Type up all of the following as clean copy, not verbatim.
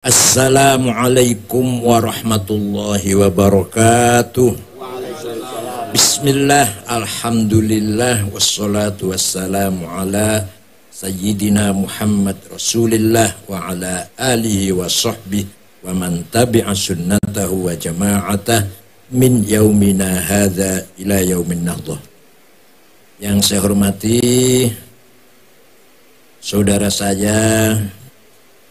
Assalamualaikum warahmatullahi wabarakatuh. Bismillah, alhamdulillah, wassalatu wassalamu ala sayyidina Muhammad Rasulillah wa ala alihi wa sahbihi wa man tabi'a sunnatahu wa jama'atah min yaumina hadha ila yaumin nahdah. Yang saya hormati saudara saya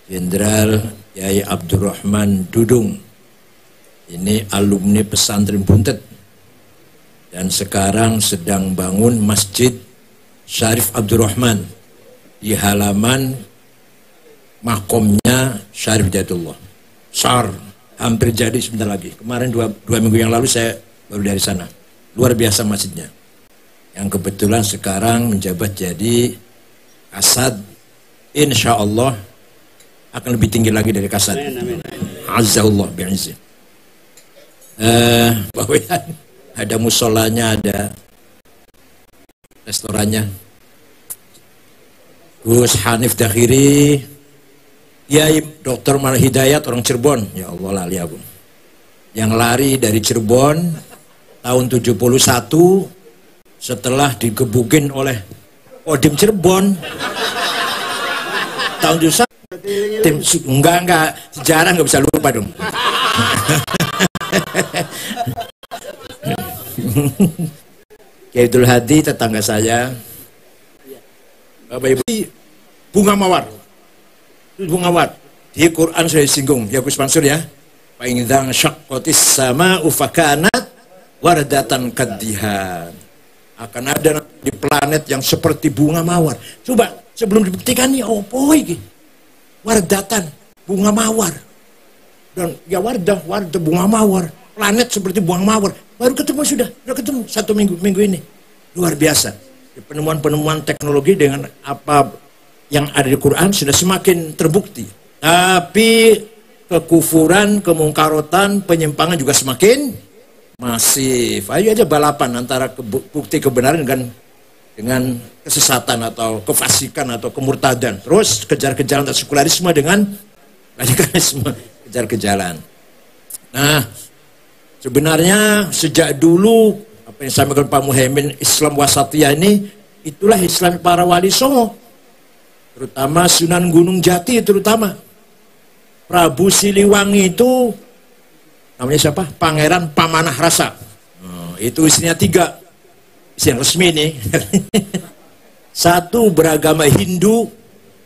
Jenderal Yai Abdurrahman Dudung, ini alumni pesantren Buntet dan sekarang sedang bangun Masjid Syarif Abdurrahman di halaman makomnya Syarif Jatullah. SAR hampir jadi sebentar lagi. Kemarin dua minggu yang lalu saya baru dari sana. Luar biasa masjidnya, yang kebetulan sekarang menjabat jadi Kasad. Insya Allah akan lebih tinggi lagi dari Kasad. Azzallah bi'izzi. Bawahan ada musolanya, ada restorannya. Gus Hanif Dakhiri, Yai Dr. Mal Hidayat orang Cirebon. Ya Allah lali aku. Yang lari dari Cirebon tahun 71 setelah digebukin oleh Kodim Cirebon. Tahun 71 tim enggak sejarah nggak bisa lupa dong. Khairul Hadi tetangga saya, Bapak Ibu, bunga mawar di Quran sudah disinggung ya Gus Mansur ya. Fa idzan syaqqatis sama'u fakanat wardatan kaddihan. Akan ada di planet yang seperti bunga mawar. Coba sebelum dibuktikan nih opo iki. Wardatan, bunga mawar. Dan ya wardah bunga mawar. Planet seperti bunga mawar. Baru ketemu sudah ketemu satu minggu ini. Luar biasa. Penemuan-penemuan teknologi dengan apa yang ada di Quran sudah semakin terbukti. Tapi kekufuran, kemungkarotan, penyimpangan juga semakin masif. Ayo aja balapan antara bukti kebenaran dengan kesesatan atau kefasikan atau kemurtadan. Terus kejar-kejaran antara sekularisme dengan radikalisme, kejar-kejaran. Nah, sebenarnya sejak dulu apa yang disampaikan Pak Muhaimin, Islam Wasatiyah ini itulah Islam para wali songo, terutama Sunan Gunung Jati, terutama Prabu Siliwangi itu namanya siapa? Pangeran Pamanah Rasa. Itu isinya 3. Yang resmi nih. Satu beragama Hindu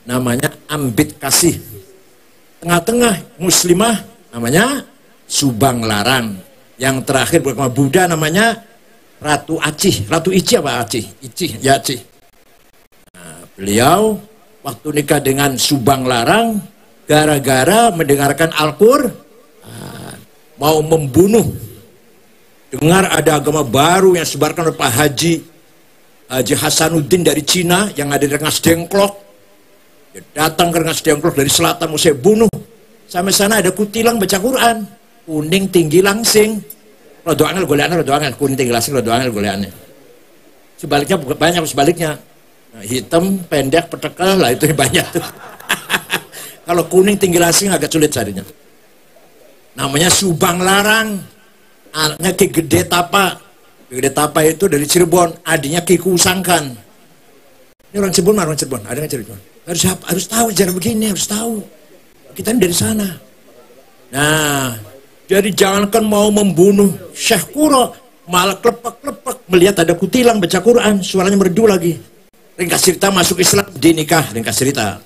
namanya Ambit Kasih. Tengah-tengah Muslimah namanya Subang Larang. Yang terakhir beragama Buddha namanya Ratu Acih. Ratu Ici apa Acih? Ici, ya Acih. Nah, beliau waktu nikah dengan Subang Larang gara-gara mendengarkan Al-Qur'an, mau membunuh. Dengar ada agama baru yang disebarkan oleh Pak Haji Hasanuddin dari Cina yang ada di Rengas Dengklok. Dia datang ke Rengas Dengklok dari selatan, mau saya bunuh. Sampai sana ada kutilang baca Quran, kuning tinggi langsing. Rodo angel goleannya, kuning tinggi langsing, rodo angel goleannya. Sebaliknya banyak sebaliknya. Nah, hitam, pendek, petekal lah itu banyak tuh. Kalau kuning tinggi langsing agak sulit carinya. Namanya Subang Larang. Anaknya Ki Gede Tapa. Ki Gede Tapa itu dari Cirebon, adiknya Ki Kusangkan. Ini orang Cirebon, adanya Cirebon. Harus tahu cara begini, harus tahu. Kita ini dari sana. Nah, jadi jangankan mau membunuh Syekh Kuro, malah klepek-klepek melihat ada kutilang baca Quran, suaranya merdu lagi. Ringkas cerita masuk Islam, dinikah, ringkas cerita.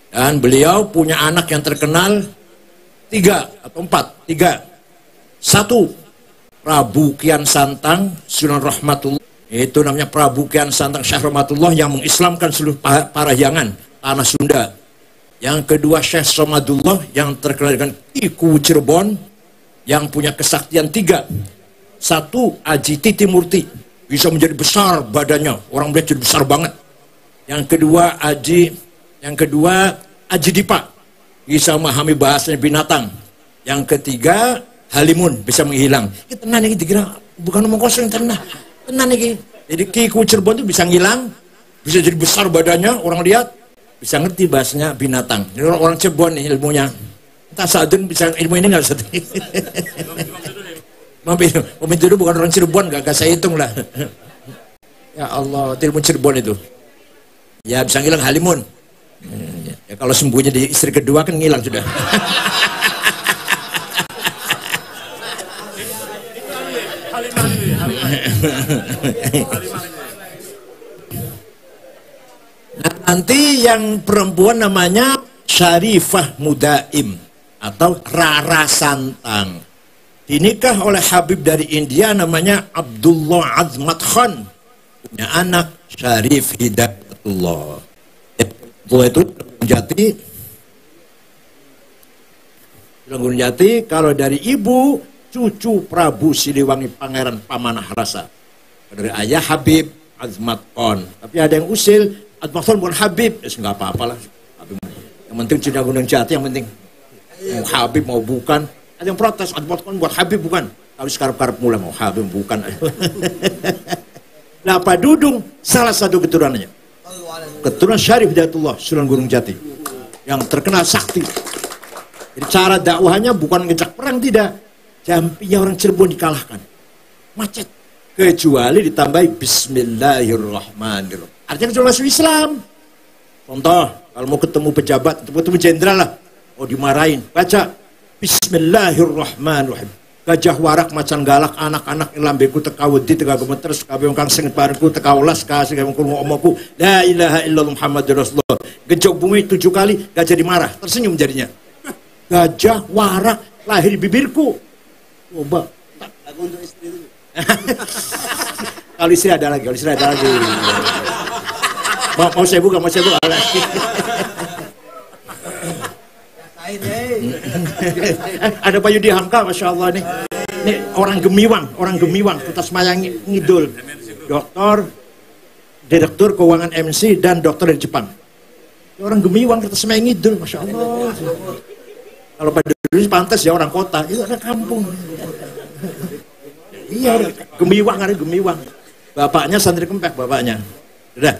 Dan beliau punya anak yang terkenal 3. Satu, Prabu Kian Santang Sunan Rahmatullah, itu namanya Prabu Kian Santang Syekh Rahmatullah yang mengislamkan seluruh Parahyangan, tanah Sunda. Yang kedua Syekh Somadullah yang terkenal dengan Iku Cirebon, yang punya kesaktian 3. Satu, Aji Titi Murti, bisa menjadi besar badannya, orang melihat jadi besar banget. Yang kedua Aji Dipa, bisa memahami bahasanya binatang. Yang ketiga Halimun, bisa menghilang. Ini tenan ini dikira bukan omong kosong, tenan ini. Jadi Ki Cirebon itu bisa ngilang, bisa jadi besar badannya, orang lihat, bisa ngerti bahasanya binatang. Ini orang Cirebon nih ilmunya. Tasadun bisa ilmu ini nggak Ustaz? Pemimpin dulu bukan orang Cirebon, gak saya hitung lah. Ya Allah, ilmu Cirebon itu. Ya bisa ngilang halimun. Ya, kalau sembunyi di istri kedua kan ngilang sudah. Nah, nanti yang perempuan namanya Syarifah Mudaim atau Rara Santang. Dinikah oleh Habib dari India namanya Abdullah Azmat Khan. Punya anak Syarif Hidayatullah. Itu Jati. Gunung Jati kalau dari ibu cucu Prabu Siliwangi Pangeran Pamanah Rasa. Dari ayah Habib Azmat Khan. Tapi ada yang usil Azmat Khan bukan Habib. Ya nggak apa-apalah. Yang penting sudah Gunung Jati, yang penting mau Habib mau bukan. Ada yang protes Azmat Khan buat Habib bukan. Kalau sekarang mulai mau Habib bukan. Nah Pak Dudung salah satu keturunannya. Keturunan Syarif Hidayatullah Sunan Gunung Jati yang terkenal sakti. Jadi cara dakwahnya bukan ngejak perang, tidak. Jampinya orang Cirebon dikalahkan, macet, kecuali ditambahi Bismillahirrahmanirrahim. Artinya sudah masuk Islam. Contoh, kalau mau ketemu pejabat, ketemu jenderal lah, mau dimarahin, baca Bismillahirrahmanirrahim. Gajah warak macan galak anak-anak lambeku tekawedi teka gemeteres kabeh kang sing parku tekaulas kasih kang omoku la ilaha illallah Muhammadur Rasulullah. Gejok bumi 7 kali, gajah dimarah, tersenyum jadinya. Gajah warak lahir di bibirku. Coba. Lagu untuk istri dulu. Kalau istri ada lagi, Mau saya buka, Ada Pak Yudi Hamka, Masya Allah nih. Ini orang Gemiwang, Kota Semayang Ngidul. Doktor, Direktur Keuangan MC dan dokter dari Jepang. Orang Gemiwang, Kota Semayang Ngidul, Masya Allah. Kalau pada dulu pantas ya orang kota, itu ada kampung. Iya, Gemiwang. Bapaknya santri Kempek, bapaknya. Udah.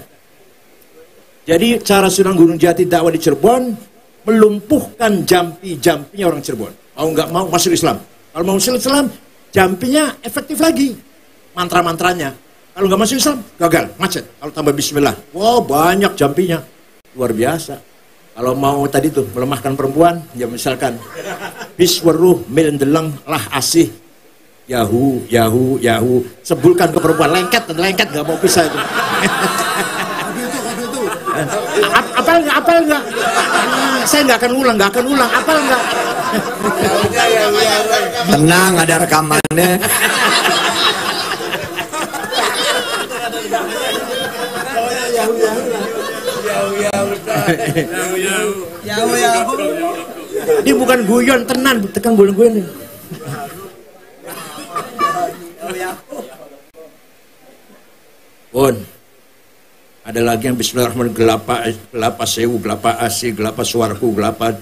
Jadi cara Sunan Gunung Jati dakwah di Cirebon melumpuhkan jampi-jampinya orang Cirebon. Mau nggak mau masuk Islam. Kalau mau masuk Islam, jampinya efektif lagi. Mantra-mantranya. Kalau nggak masuk Islam, gagal, macet. Kalau tambah Bismillah, wow banyak jampinya. Luar biasa. Kalau mau tadi tuh melemahkan perempuan, ya misalkan Bisweruh Milendeleng lah asih. Yahu. Sebulkan ke perempuan, lengket nggak mau pisah itu. Apal nggak? Saya nggak akan ulang. Apal nggak? Tenang, ada rekamannya. Ini bukan guyon, tenan, tekan guyon. Bon. Ada lagi yang Bismillahirrahmanirrahim, gelapa sewu, gelapa asi, gelapa suaraku, gelapa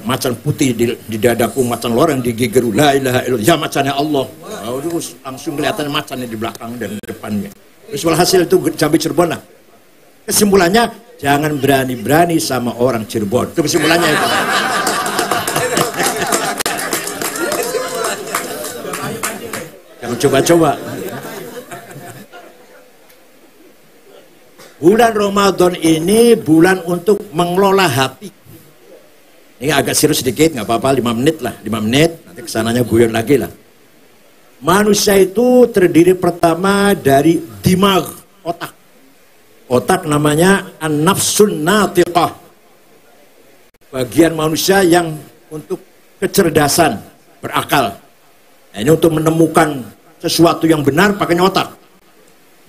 macan putih di dadaku, macan loreng di gigiru, la ilaha illallah, ya macannya Allah. Langsung kelihatan macannya di belakang dan depannya. Terus walhasil itu jambi Cirebon lah. Kesimpulannya, jangan berani-berani sama orang Cirebon. Itu kesimpulannya itu. Jangan coba-coba. Bulan Ramadan ini bulan untuk mengelola hati. Ini agak serius sedikit, nggak apa-apa, 5 menit lah, 5 menit. Nanti kesananya guyon lagi lah. Manusia itu terdiri pertama dari dimag, otak. Otak namanya an-nafsun natiqah. Bagian manusia yang untuk kecerdasan, berakal. Nah, ini untuk menemukan sesuatu yang benar pakai otak.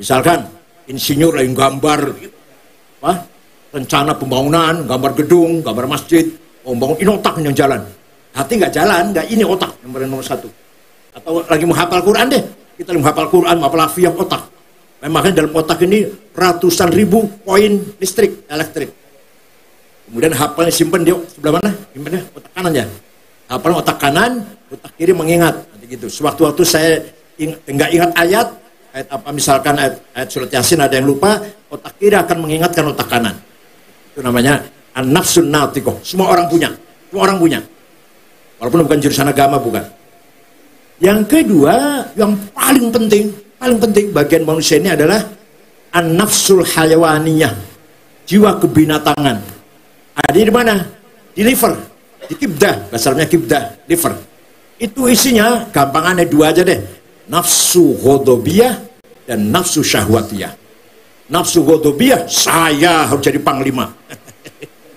Misalkan, insinyur lagi gambar rencana pembangunan, gambar gedung, gambar masjid, mau bangun, ini otak yang jalan. Hati nggak jalan, nggak, ini otak nomor 1. Atau lagi menghafal Quran deh, kita lagi menghafal Quran, menghafal hafiyah, otak. Makanya dalam otak ini ratusan ribu poin listrik, elektrik. Kemudian hafalnya simpen di sebelah mana? Simpennya otak kanan ya. Hafal otak kanan, otak kiri mengingat. Nanti gitu. Sewaktu-waktu saya nggak ingat ayat apa, misalkan ayat surat Yasin ada yang lupa, otak kiri akan mengingatkan otak kanan. Itu namanya an-nafsun natiqah. Semua orang punya. Walaupun bukan jurusan agama, bukan. Yang kedua, yang paling penting bagian manusia ini adalah an-nafsul hayawaniyah, jiwa kebinatangan. Ada di mana? Di liver, di kibdah, bahasanya kibdah, liver. Itu isinya gampangannya dua aja deh, nafsu ghadabiyah dan nafsu syahwatiyah. Nafsu ghadabiyah, saya harus jadi panglima,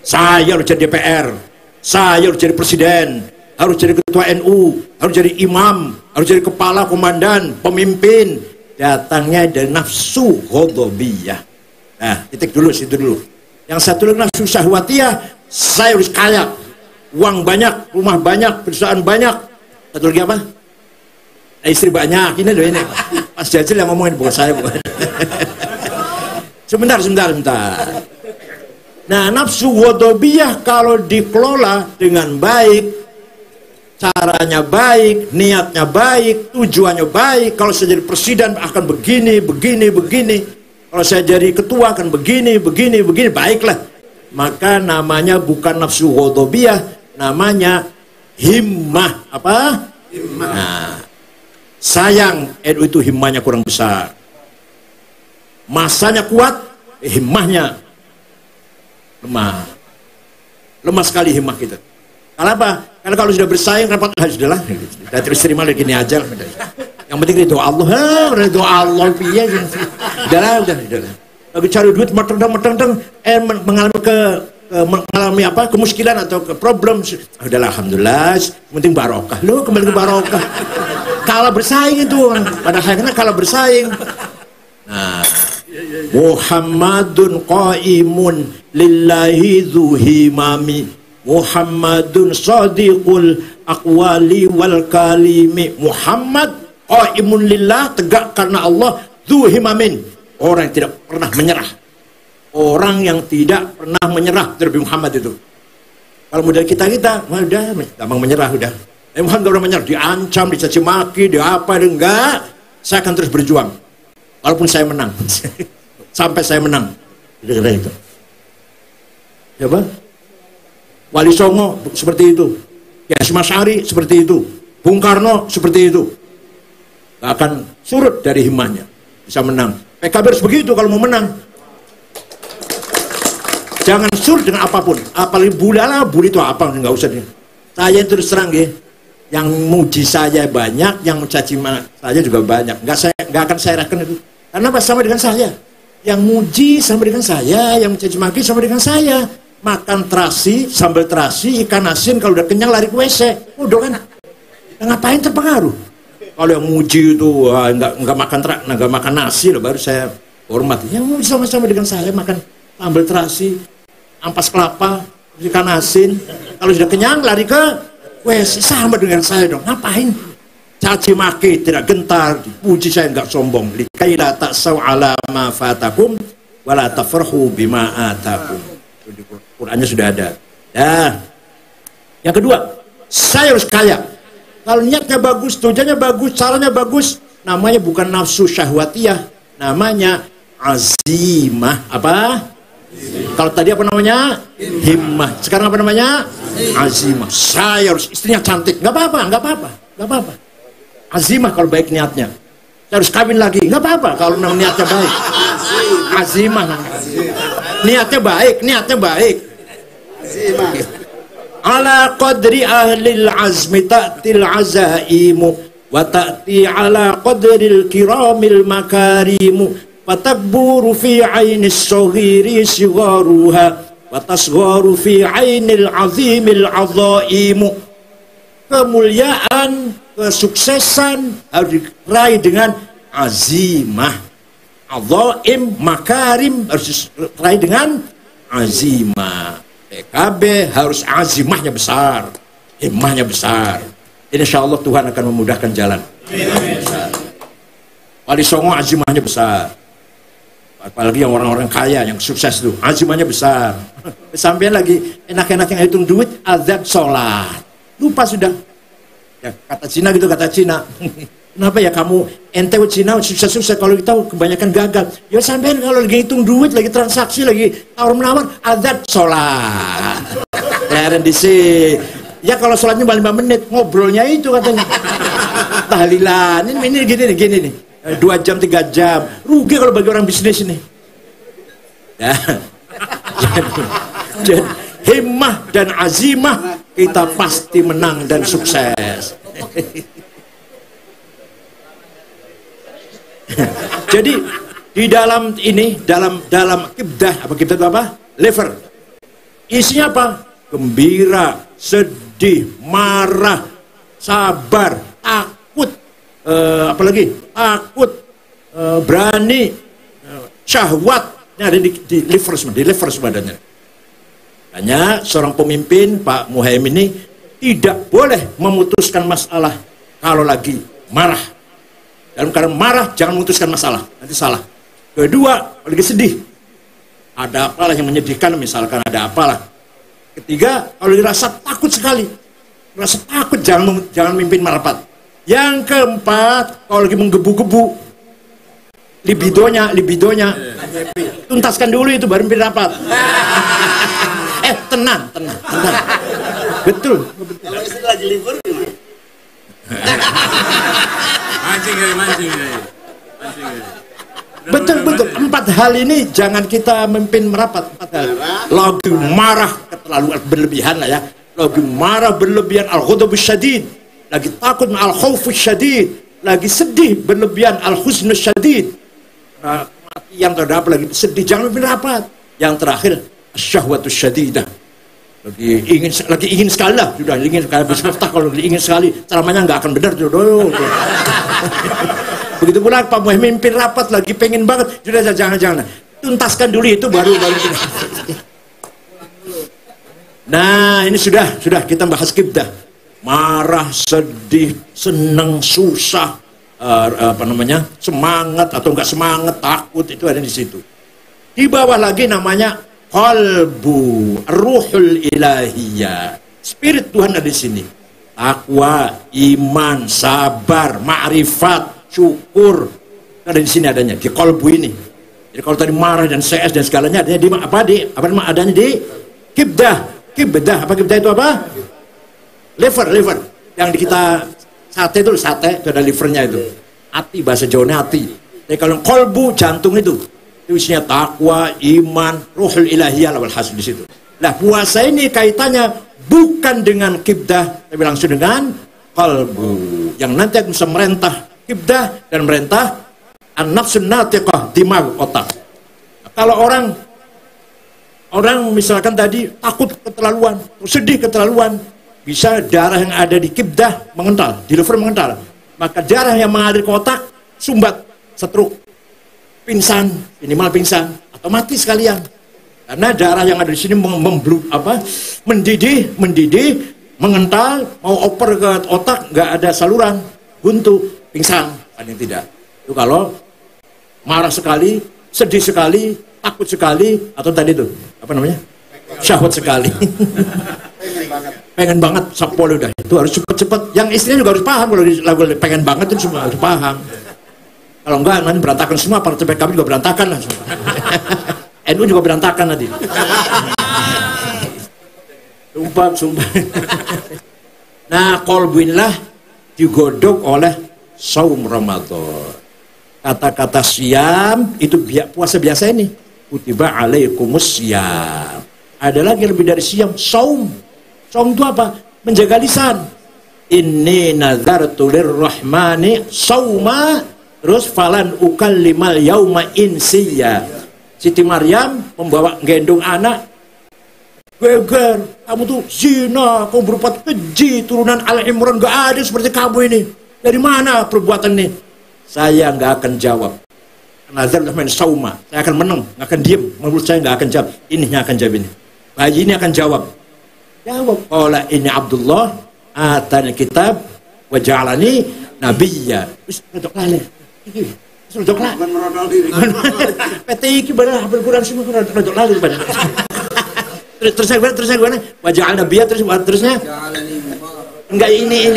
saya harus jadi DPR, saya harus jadi presiden, harus jadi ketua NU, harus jadi imam, harus jadi kepala komandan, pemimpin. Datangnya dari nafsu ghadabiyah. Nah, titik dulu, situ dulu. Yang satu lagi nafsu syahwatiyah, saya harus kaya, uang banyak, rumah banyak, perusahaan banyak. Satu lagi apa? Istri banyak. Ini loh, ini Mas Jajil yang ngomongin, bukan saya, bukan. Sebentar. Nah, nafsu ghadabiyah kalau dikelola dengan baik, caranya baik, niatnya baik, tujuannya baik. Kalau saya jadi presiden akan begini. Kalau saya jadi ketua akan begini. Baiklah. Maka namanya bukan nafsu ghadabiyah, namanya himmah. Apa? Himmah. Nah, sayang NU itu himmahnya kurang besar. Masanya kuat, himmahnya lemah sekali himmah kita. Kenapa? Karena kalau sudah bersaing repot, sudahlah, terus terima lagi ini aja. Yang penting itu Allah, udahlah. Lagi cari duit, mengalami apa? Kemuskilan atau ke problem. Udahlah, alhamdulillah. Penting barokah. Lu kembali ke barokah. Kalah bersaing itu, pada akhirnya kalah bersaing. Nah, Muhammadun qaimun lillahi dzuhimami, Muhammadun sadiqul aqwali wal kalimi. Muhammad qaimun lillah, tegak karena Allah, dzuhimamin, orang yang tidak pernah menyerah. Orang yang tidak pernah menyerah dari Muhammad itu. Kalau model kita udah gampang menyerah udah. Muhammad gak pernah menyerah, diancam, dicaci maki, apa enggak. Saya akan terus berjuang. Walaupun saya menang. Sampai saya menang. Kira-kira itu. Ya, Pak? Wali Songo seperti itu. Ya, Hasyim Asy'ari seperti itu. Bung Karno seperti itu. Gak akan surut dari himmahnya. Bisa menang. PKB harus begitu kalau mau menang. Jangan surut dengan apapun. Apalagi bully itu apa, nggak usah nih. Saya terus terang ya. Yang muji saya banyak, yang mencaci saya juga banyak. Nggak akan saya rakan itu. Karena apa? Sama dengan saya. Yang muji sama dengan saya, yang mencaci maki sama dengan saya. Makan terasi, sambal terasi, ikan asin, kalau udah kenyang lari ke WC. Udah kan? Ngapain terpengaruh? Kalau yang muji itu nggak makan nasi, loh, baru saya hormat. Yang muji sama-sama dengan saya makan sambal terasi, ampas kelapa, ikan asin. Kalau sudah kenyang lari ke WC, sama dengan saya dong. Ngapain? Caci maki tidak gentar, dipuji saya nggak sombong. Likaila ta'saw ala ma fatakum wala tafrahu bima atakum. Di Qur'annya sudah ada. Ya. Yang kedua, saya harus kaya. Kalau niatnya bagus, tujuannya bagus, caranya bagus, namanya bukan nafsu syahwatiyah, namanya azimah. Apa? Kalau tadi apa namanya? Himmah. Sekarang apa namanya? Azimah. Saya harus, istrinya cantik, nggak apa-apa. Azimah kalau baik niatnya. Saya harus kawin lagi, nggak apa-apa kalau niatnya baik. Azimah. Niatnya baik. Azimah. Ala qadri ahlil azmi ta'til azaimu wa ta'ti ala qadril kiramil makarimu fatakburu fi ainis saghiri sigharuha wa tasgharu fi ainil azimil azaimu. Kemuliaan, kesuksesan harus diraih dengan azimah. Azaim, makarim harus diraih dengan azimah. PKB harus azimahnya besar, himmahnya besar. Insya Allah Tuhan akan memudahkan jalan. Wali Songo azimahnya besar. Apalagi yang orang-orang kaya, yang sukses itu, azimahnya besar. Sampai lagi enak-enak yang hitung duit, azab sholat. Lupa sudah. Ya, kata Cina gitu, kata Cina. Kenapa ya kamu ente Cina sukses-sukses, kalau kita kebanyakan gagal. Ya sampai kalau lagi hitung duit, lagi transaksi, lagi tawar menawar, azab sholat. Ya, dan di sini Ya kalau sholatnya 5 menit, ngobrolnya itu katanya. Tahlilan, ini gini nih. 2 jam, 3 jam. Rugi kalau bagi orang bisnis ini. Ya. Jadi himmah dan azimah, kita pasti menang dan sukses. Jadi di dalam ini, dalam kibdah, kibdah itu apa? Lever. Isinya apa? Gembira, sedih, marah, sabar, takut, apalagi takut, berani, syahwat. Ini ada di liver sebenarnya. Hanya seorang pemimpin, Pak Muhaimin ini tidak boleh memutuskan masalah kalau lagi marah. Dalam keadaan marah jangan memutuskan masalah, nanti salah. Kedua, kalau lagi sedih, ada apalah yang menyedihkan, misalkan ada apalah. Ketiga, kalau dirasa takut sekali, merasa takut, jangan mimpin merapat. Yang keempat, kalau lagi menggebu-gebu, libidonya, tuntaskan dulu itu baru mimpin rapat. Tenang. Betul. Kalau istri lagi libur gimana? Mancing. Betul. 4 hal ini jangan kita memimpin merapat. 4 hal. Lagi marah keterlaluan berlebihan lah ya. Lagi marah berlebihan, al-ghadabus syadid. Lagi takut, al-khaufus syadid. Lagi sedih berlebihan, al-huznus syadid. Kematian terhadap lagi sedih, jangan memimpin rapat. Yang terakhir, syahwatus syadidah. Lagi ingin sekali lah, sudah ingin sekali. Kalau ingin sekali, ceramahnya nggak akan benar. Begitu pula Pak Muhaimin mimpin rapat lagi pengen banget, sudah jangan. Tuntaskan dulu itu baru. Nah, ini sudah kita bahas kibdah. Marah, sedih, senang, susah, semangat atau enggak semangat, takut, itu ada di situ. Di bawah lagi namanya qalbu, ruhul ilahiyah. Spirit Tuhan ada di sini. Takwa, iman, sabar, ma'rifat, syukur. Ada di sini adanya di qalbu ini. Jadi kalau tadi marah dan CS dan segalanya adanya di adanya di kibdah. Apa kibdah itu apa? Liver. Yang kita sate itu ada livernya itu. Hati, bahasa Jawanya hati. Jadi kalau qalbu, jantung itu isinya takwa, iman, ruhul ilahiyah wal hasb di situ. Nah, puasa ini kaitannya bukan dengan kibdah, tapi langsung dengan qalbu. Yang nanti akan bisa merentah kibdah dan merentah an-nafsun natiqah, dimag, otak. Nah, kalau orang misalkan tadi takut keterlaluan, sedih keterlaluan, bisa darah yang ada di kibdah mengental, di liver mengental. Maka darah yang mengalir ke otak sumbat, stroke, pingsan, minimal pingsan atau mati sekalian. Karena darah yang ada di sini mendidih, mengental, mau oper ke otak nggak ada saluran, buntu, pingsan, paling tidak. Itu kalau marah sekali, sedih sekali, takut sekali, atau tadi itu apa namanya? Syahwat sekali. Pengen banget sapol udah. Itu harus cepet-cepet. Yang istrinya juga harus paham kalau pengen banget itu semua harus paham. Kalau enggak nanti berantakan semua, partai PKB juga berantakan lah. NU juga berantakan nanti. Sumpah. Nah, qalbu inilah digodok oleh saum Ramadan. Kata-kata siam itu puasa biasa ini. Kutiba alaikumus siam. Ada lagi lebih dari siam, saum. Saum itu apa? Menjaga lisan. Inni nazartu lirrahmani sauma. Terus falan ukallimal yauma insiya. Siti Maryam membawa gendong anak. Geger, kamu tuh zina, kamu berbuat keji, turunan Al-Imran, gak ada seperti kamu ini. Dari mana perbuatan ini? Saya nggak akan jawab. Nazar main sauma, saya akan menang, nggak akan diem. Menurut saya nggak akan jawab. Ini yang akan jawab ini. Bayi ini akan jawab. Jawab. Qala ini Abdullah atani kitab wa ja'alani nabiyya. Wis rodok lali. Iki. Wis rodok lali. Bukan merodol diri. PT iki bener hafal Quran semua rodok lali bener. Terusnya gue wa ja'alna nabiyya terusnya enggak ini.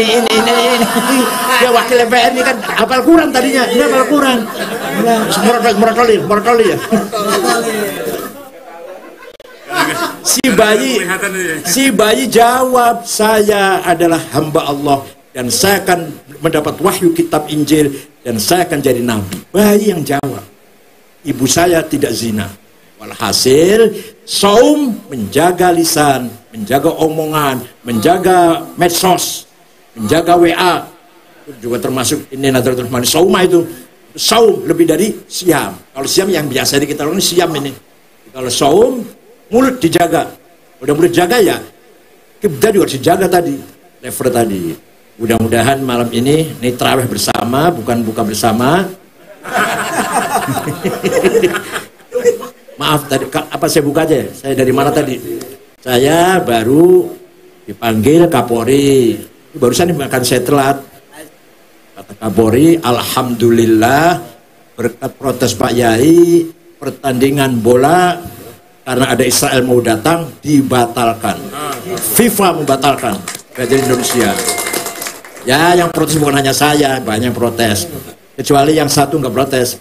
Dia wakil MPR ini kan hafal Quran tadinya. Ini hafal Quran. Merotoli ya. Si bayi jawab, saya adalah hamba Allah dan saya akan mendapat wahyu kitab Injil dan saya akan jadi nabi. Bayi yang jawab. Ibu saya tidak zina. Walhasil, saum menjaga lisan, menjaga omongan, menjaga medsos, menjaga WA. Itu juga termasuk ini Nadratul Rahman. Saumah itu. Saum lebih dari siam. Kalau siam yang biasa kita lakukan siam ini. Kalau saum, mulut dijaga. Udah mulut jaga ya, kita juga harus dijaga tadi. Lever tadi. Mudah-mudahan malam ini tarawih bersama, bukan buka bersama. Maaf tadi, apa saya buka aja? Saya dari mana tadi? Saya baru dipanggil Kapolri. Barusan makan saya telat. Kata Kapolri, alhamdulillah berkat protes Pak Yai, pertandingan bola karena ada Israel mau datang dibatalkan. FIFA membatalkan dari Indonesia. Ya, yang protes bukan hanya saya, banyak protes. Kecuali yang satu nggak protes.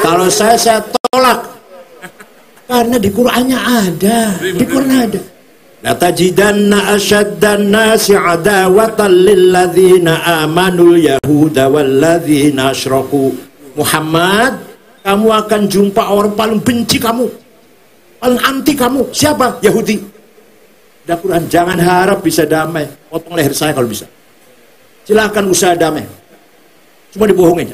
Kalau saya tolak karena di Qur'annya ada, di Qur'an ada. La tajidanna asyaddan nasi adawatan lil ladzina amanul yahuda wal ladzina asyraku. Muhammad, kamu akan jumpa orang paling benci kamu, paling anti kamu. Siapa? Yahudi. Di Quran, jangan harap bisa damai. Potong leher saya kalau bisa. Silakan usaha damai. Cuma dibohongin.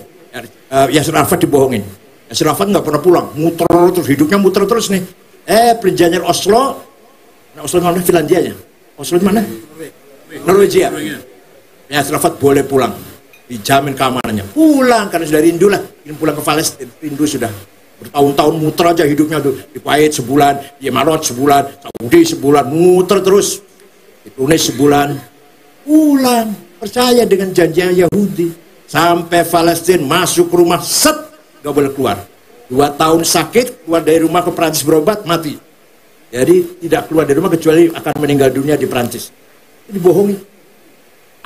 Yasir Arafat dibohongin. Yasir Arafat nggak pernah pulang, muter terus, hidupnya muter terus nih. Perjanjian Oslo, Oslo mana? Finlandia ya? Oslo mana? Norwegia. Yasir Arafat boleh pulang, dijamin keamanannya. Pulang karena sudah rindu lah, ingin pulang ke Palestina, rindu sudah. Bertahun-tahun muter aja hidupnya tuh, di Kuwait sebulan, di Emirat sebulan, Saudi sebulan, muter terus. Di Tunis sebulan, pulang, percaya dengan janji Yahudi. Sampai Palestina, masuk rumah, set, gak boleh keluar. 2 tahun sakit, keluar dari rumah ke Perancis berobat, mati. Jadi tidak keluar dari rumah kecuali akan meninggal dunia di Perancis. Dibohongi.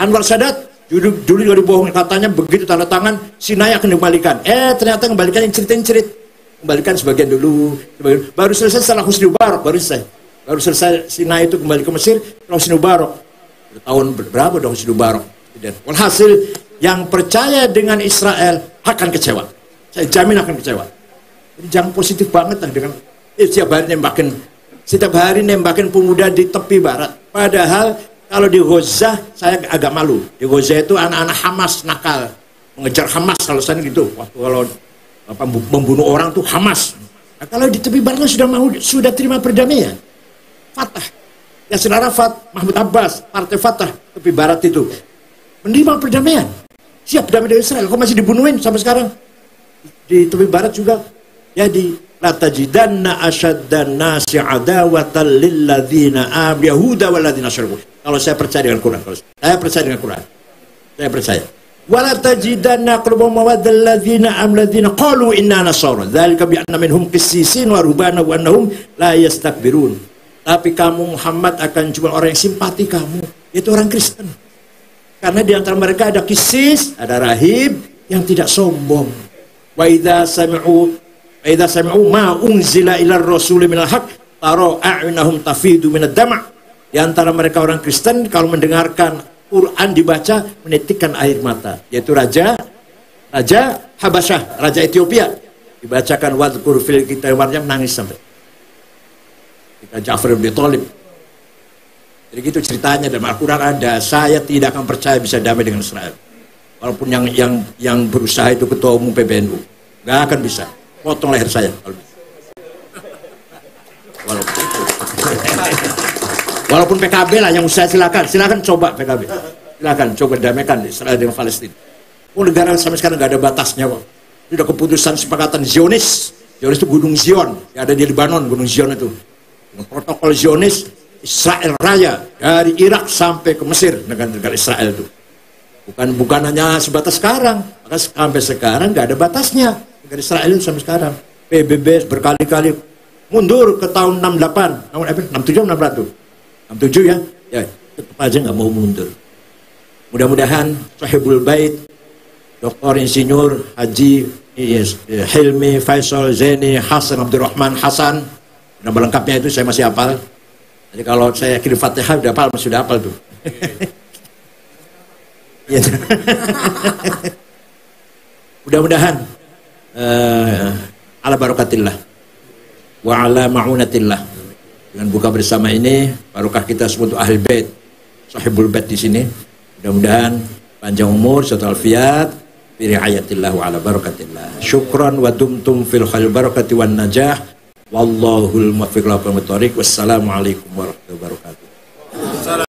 Anwar Sadat, dulu juga dibohongi, katanya begitu tanda tangan, Sinai akan dikembalikan. Ternyata kembalikan yang cerit. Kembalikan sebagian dulu, baru selesai setelah Husni Mubarak, baru selesai Sinai itu kembali ke Mesir setelah Husni Mubarak. Tahun berapa dong Husni Mubarak? Walhasil, yang percaya dengan Israel akan kecewa. Saya jamin akan kecewa. Jadi jangan positif banget lah dengan setiap hari nembakin pemuda di tepi barat. Padahal kalau di Gaza saya agak malu. Di Gaza itu anak-anak Hamas nakal, mengejar Hamas kalau saya gitu. Waktu kalau membunuh orang tuh Hamas. Nah, kalau di tepi barat sudah terima perdamaian. Fatah, Yasir Arafat, Mahmud Abbas, Partai Fatah tepi barat itu menerima perdamaian, siap damai dengan Israel. Kok masih dibunuhin sampai sekarang? Di tepi barat juga. Jadi la tajidanna asyaddan nasi adawatan lil ladzina yahuda wal ladzina asyraku. Kalau saya percaya dengan Quran, saya percaya. Wala tajidanna aqrabahum mawaddal ladzina qalu inna nasara dzalika bi anna minhum qissisin wa rubana wa annahum la yastakbirun. Tapi kamu Muhammad akan jumpa orang yang simpati kamu, yaitu orang Kristen. Karena di antara mereka ada kisis, ada rahib yang tidak sombong. Wa idza sami'u ma unzila ila ar-rasul minal haqq tara a'yunahum tafidu minad dam'. Di antara mereka orang Kristen kalau mendengarkan Quran dibaca menitikkan air mata, yaitu Raja Habasyah, Raja Ethiopia, dibacakan wadhkur fil kitab Maryam, nangis sampai kita Ja'far bin Thalib. Jadi gitu ceritanya dalam Al-Quran ada. Saya tidak akan percaya bisa damai dengan Israel, walaupun yang berusaha itu ketua umum PBNU, nggak akan bisa. Potong leher saya kalau bisa. Walaupun PKB lah yang usaha, silakan coba PKB, silakan coba damaikan Israel dengan Palestina. Negara sampai sekarang nggak ada batasnya kok. Sudah keputusan sepakatan Zionis itu Gunung Zion yang ada di Lebanon, Gunung Zion itu. Protokol Zionis Israel Raya dari Irak sampai ke Mesir, negara Israel itu. Bukan hanya sebatas sekarang, maka sampai sekarang nggak ada batasnya negara Israel itu sampai sekarang. PBB berkali-kali mundur ke tahun 68, 67 67 ya, tetap aja nggak mau mundur. Mudah-mudahan Sahibul Bait, Dr. Insinyur Haji Hilmi, Faisal, Zeni, Hasan, Abdurrahman, Hasan. Nama lengkapnya itu saya masih hafal. Jadi kalau saya kirim Fatihah udah hafal, sudah hafal tuh. Mudah-mudahan ala barakatillah wa ala ma'unatillah, dengan buka bersama ini barokah kita semua untuk ahli bait, sahibul bait di sini. Mudah-mudahan panjang umur, sehat walafiat, bi riayatillah wa ala barakatillah. Syukran wa dumtum fil khair barakati wan najah. Wallahul muwaffiq ila aqwamit thoriq. Wassalamualaikum warahmatullahi wabarakatuh.